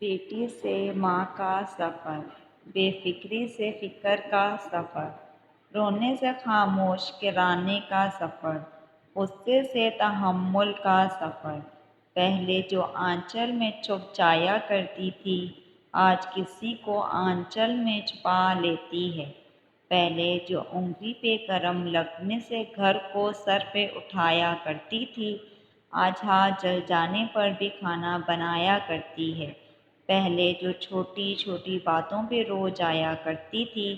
بیٹی سے ماں کا سفر، بے فکری سے فکر کا سفر، رونے سے خاموش کرانے کا سفر، غصے سے تحمل کا سفر۔ پہلے جو آنچل میں چھپ جایا کرتی تھی، آج کسی کو آنچل میں چھپا لیتی ہے۔ پہلے جو انگلی پہ گرم لگنے سے گھر کو سر پہ اٹھایا کرتی تھی، آج ہاتھ جل جانے پر بھی کھانا بنایا کرتی ہے۔ پہلے جو چھوٹی چھوٹی باتوں پہ رو جایا کرتی تھی،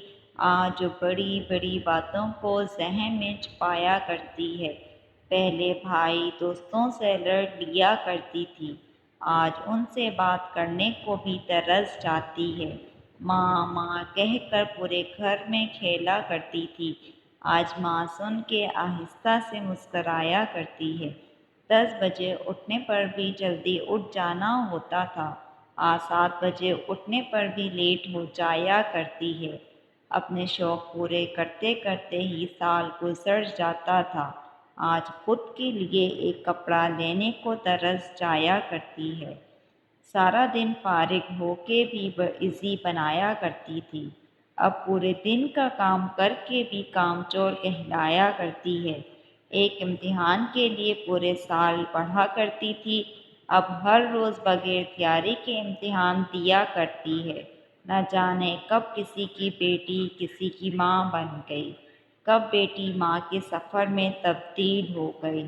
آج جو بڑی بڑی باتوں کو ذہن میں چھپایا کرتی ہے۔ پہلے بھائی دوستوں سے لڑ لیا کرتی تھی، آج ان سے بات کرنے کو بھی ترس جاتی ہے۔ ماں ماں کہہ کر پورے گھر میں کھیلا کرتی تھی، آج ماں سن کے آہستہ سے مسکرایا کرتی ہے۔ 10 بجے اٹھنے پر بھی جلدی اٹھ جانا ہوتا تھا، آج 7 بجے اٹھنے پر بھی لیٹ ہو جایا کرتی ہے۔ اپنے شوق پورے کرتے کرتے ہی سال گزر جاتا تھا، آج خود کے لیے ایک کپڑا لینے کو ترس جایا کرتی ہے۔ سارا دن فارغ ہو کے بھی بزی بنایا کرتی تھی، اب پورے دن کا کام کر کے بھی کام چور کہلایا کرتی ہے۔ ایک امتحان کے لیے پورے سال پڑھا کرتی تھی، اب ہر روز بغیر تیاری کے امتحان دیا کرتی ہے۔ نہ جانے کب کسی کی بیٹی کسی کی ماں بن گئی، کب بیٹی ماں کے سفر میں تبدیل ہو گئی۔